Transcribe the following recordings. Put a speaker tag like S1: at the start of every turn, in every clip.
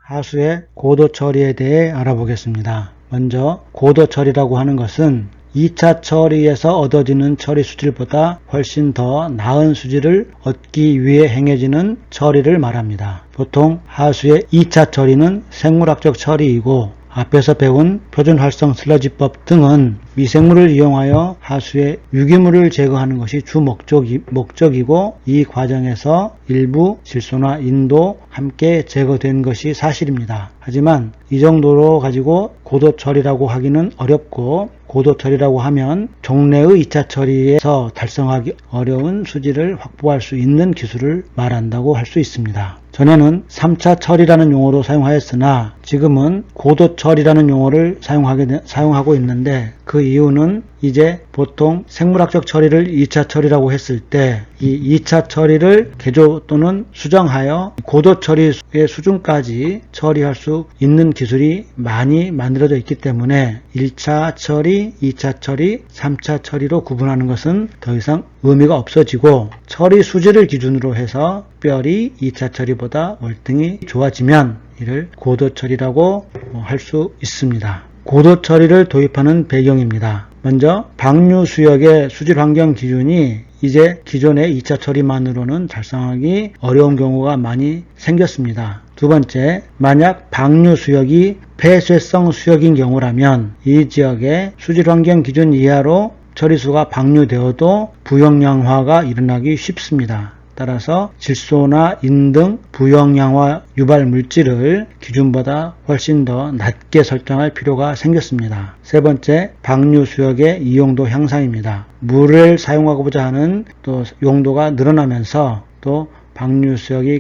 S1: 하수의 고도 처리에 대해 알아보겠습니다. 먼저 고도 처리라고 하는 것은 2차 처리에서 얻어지는 처리 수질보다 훨씬 더 나은 수질을 얻기 위해 행해지는 처리를 말합니다. 보통 하수의 2차 처리는 생물학적 처리이고, 앞에서 배운 표준활성 슬러지법 등은 미생물을 이용하여 하수의 유기물을 제거하는 것이 주 목적이고, 이 과정에서 일부 질소나 인도 함께 제거된 것이 사실입니다. 하지만 이 정도로 가지고 고도 처리라고 하기는 어렵고, 고도 처리라고 하면 종래의 2차 처리에서 달성하기 어려운 수질을 확보할 수 있는 기술을 말한다고 할 수 있습니다. 전에는 3차 처리라는 용어로 사용하였으나 지금은 고도 처리라는 용어를 사용하고 있는데, 그 이유는 이제 보통 생물학적 처리를 2차 처리라고 했을 때 이 2차 처리를 개조 또는 수정하여 고도 처리의 수준까지 처리할 수 있는 기술이 많이 만들어져 있기 때문에 1차 처리, 2차 처리, 3차 처리로 구분하는 것은 더 이상 의미가 없어지고, 처리 수질을 기준으로 해서 특별히 2차 처리보다 월등히 좋아지면 이를 고도 처리라고 할 수 있습니다. 고도 처리를 도입하는 배경입니다. 먼저 방류 수역의 수질 환경 기준이 이제 기존의 2차 처리만으로는 달성하기 어려운 경우가 많이 생겼습니다. 두 번째, 만약 방류 수역이 폐쇄성 수역인 경우라면 이 지역의 수질 환경 기준 이하로 처리수가 방류되어도 부영양화가 일어나기 쉽습니다. 따라서 질소나 인 등 부영양화 유발 물질을 기준보다 훨씬 더 낮게 설정할 필요가 생겼습니다. 세 번째, 방류 수역의 이용도 향상입니다. 물을 사용하고자 하는 또 용도가 늘어나면서 또 방류 수역이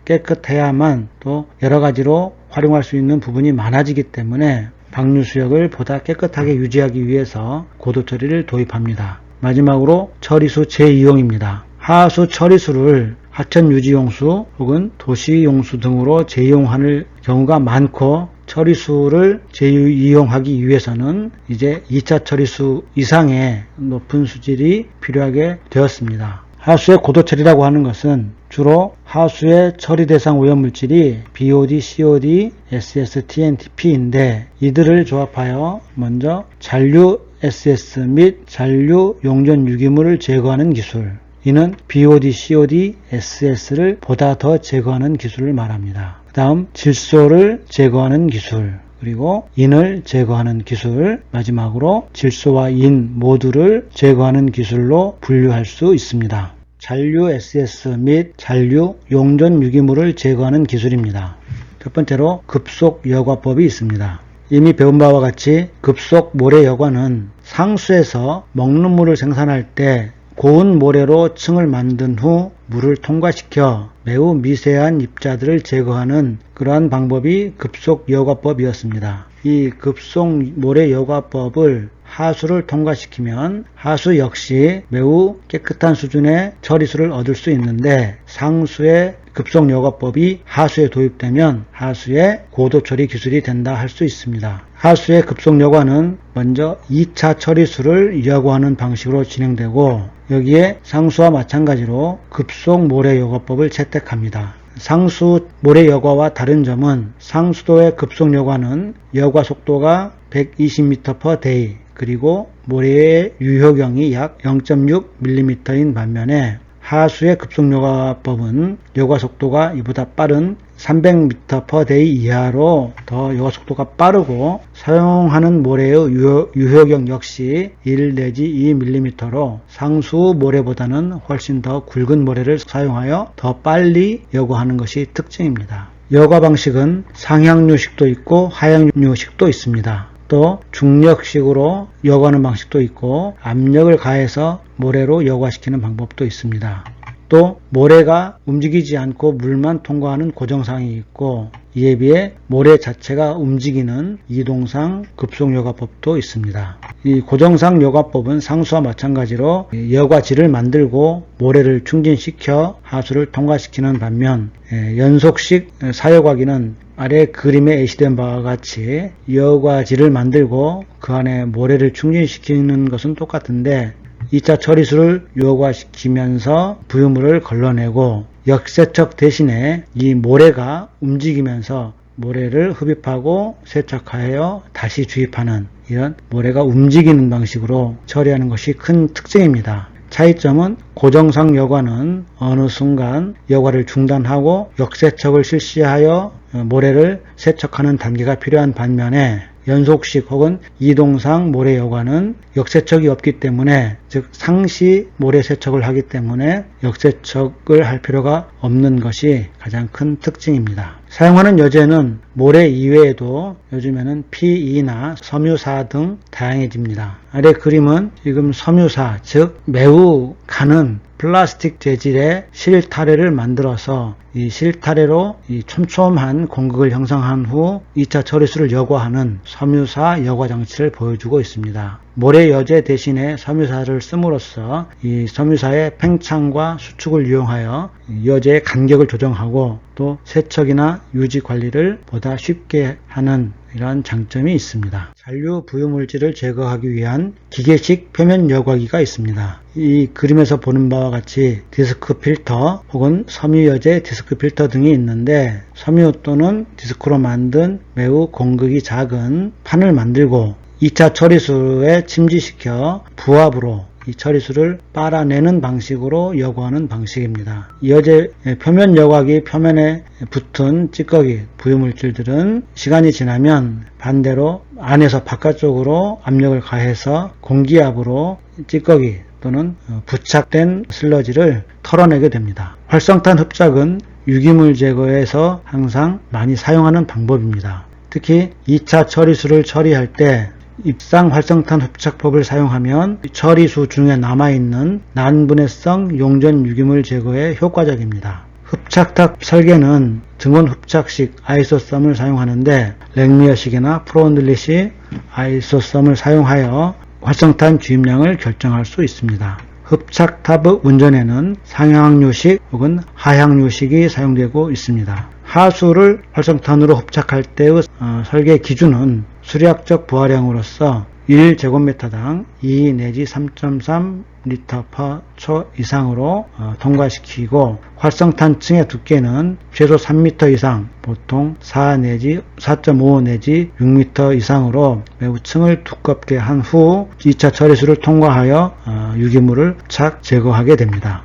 S1: 깨끗해야만 또 여러 가지로 활용할 수 있는 부분이 많아지기 때문에 방류 수역을 보다 깨끗하게 유지하기 위해서 고도 처리를 도입합니다. 마지막으로 처리수 재이용입니다. 하수 처리수를 하천 유지용수 혹은 도시용수 등으로 재이용하는 경우가 많고, 처리수를 재이용하기 위해서는 이제 2차 처리수 이상의 높은 수질이 필요하게 되었습니다. 하수의 고도 처리라고 하는 것은 주로 하수의 처리 대상 오염물질이 BOD, COD, SS, TNTP인데 이들을 조합하여 먼저 잔류 SS 및 잔류 용전 유기물을 제거하는 기술, 이는 BOD, COD, SS를 보다 더 제거하는 기술을 말합니다. 그 다음 질소를 제거하는 기술, 그리고 인을 제거하는 기술, 마지막으로 질소와 인 모두를 제거하는 기술로 분류할 수 있습니다. 잔류 SS 및 잔류 용전 유기물을 제거하는 기술입니다. 첫 번째로 급속 여과법이 있습니다. 이미 배운 바와 같이 급속 모래 여과는 상수에서 먹는 물을 생산할 때 고온 모래로 층을 만든 후 물을 통과시켜 매우 미세한 입자들을 제거하는 그러한 방법이 급속 여과법이었습니다. 이 급속 모래 여과법을 하수를 통과시키면 하수 역시 매우 깨끗한 수준의 처리수를 얻을 수 있는데, 상수의 급속 여과법이 하수에 도입되면 하수의 고도 처리 기술이 된다 할 수 있습니다. 하수의 급속 여과는 먼저 2차 처리수를 여과하는 방식으로 진행되고, 여기에 상수와 마찬가지로 급속 모래 여과법을 채택합니다. 상수 모래 여과와 다른 점은 상수도의 급속 여과는 여과 속도가 120m/day, 그리고 모래의 유효경이 약 0.6mm인 반면에 하수의 급속 여과법은 여과 속도가 이보다 빠른 300m/day 이하로 더 여과 속도가 빠르고, 사용하는 모래의 유효경 역시 1 내지 2mm로 상수 모래보다는 훨씬 더 굵은 모래를 사용하여 더 빨리 여과하는 것이 특징입니다. 여과 방식은 상향류식도 있고 하향류식도 있습니다. 또 중력식으로 여과하는 방식도 있고, 압력을 가해서 모래로 여과시키는 방법도 있습니다. 또 모래가 움직이지 않고 물만 통과하는 고정상이 있고, 이에 비해 모래 자체가 움직이는 이동상 급속 여과법도 있습니다. 이 고정상 여과법은 상수와 마찬가지로 여과지를 만들고 모래를 충진시켜 하수를 통과시키는 반면, 연속식 사여과기는 아래 그림에 예시된 바와 같이 여과지를 만들고 그 안에 모래를 충진시키는 것은 똑같은데, 2차 처리수를 여과시키면서 부유물을 걸러내고 역세척 대신에 이 모래가 움직이면서 모래를 흡입하고 세척하여 다시 주입하는 이런 모래가 움직이는 방식으로 처리하는 것이 큰 특징입니다. 차이점은 고정상 여과는 어느 순간 여과를 중단하고 역세척을 실시하여 모래를 세척하는 단계가 필요한 반면에 연속식 혹은 이동상 모래 여과는 역세척이 없기 때문에, 즉 상시 모래 세척을 하기 때문에 역세척을 할 필요가 없는 것이 가장 큰 특징입니다. 사용하는 여제는 모래 이외에도 요즘에는 PE나 섬유사 등 다양해집니다. 아래 그림은 지금 섬유사, 즉 매우 가는 플라스틱 재질의 실타래를 만들어서 이 실타래로 이 촘촘한 공극을 형성한 후 2차 처리수를 여과하는 섬유사 여과 장치를 보여주고 있습니다. 모래 여제 대신에 섬유사를 씀으로써 이 섬유사의 팽창과 수축을 이용하여 여제의 간격을 조정하고 또 세척이나 유지 관리를 보다 쉽게 하는 이러한 장점이 있습니다. 잔류 부유물질을 제거하기 위한 기계식 표면 여과기가 있습니다. 이 그림에서 보는 바와 같이 디스크 필터 혹은 섬유여제 디스크 필터 등이 있는데, 섬유 또는 디스크로 만든 매우 공극이 작은 판을 만들고 2차 처리수에 침지시켜 부압으로 이 처리수를 빨아내는 방식으로 여과하는 방식입니다. 여제 표면 여과기 표면에 붙은 찌꺼기 부유물질들은 시간이 지나면 반대로 안에서 바깥쪽으로 압력을 가해서 공기압으로 찌꺼기 또는 부착된 슬러지를 털어내게 됩니다. 활성탄 흡착은 유기물 제거에서 항상 많이 사용하는 방법입니다. 특히 2차 처리수를 처리할 때 입상 활성탄 흡착법을 사용하면 처리수 중에 남아있는 난분해성 용전 유기물 제거에 효과적입니다. 흡착탑 설계는 등원 흡착식 아이소썸을 사용하는데, 랭미어식이나 프로온들리식 아이소썸을 사용하여 활성탄 주입량을 결정할 수 있습니다. 흡착탑의 운전에는 상향유식 혹은 하향유식이 사용되고 있습니다. 하수를 활성탄으로 흡착할 때의 설계 기준은 수리학적 부하량으로서 1제곱미터당 2 내지 3.3 리터/초 이상으로 통과시키고, 활성탄층의 두께는 최소 3m 이상, 보통 4 내지 4.5 내지 6m 이상으로 매우 층을 두껍게 한 후 2차 처리수를 통과하여 유기물을 착 제거하게 됩니다.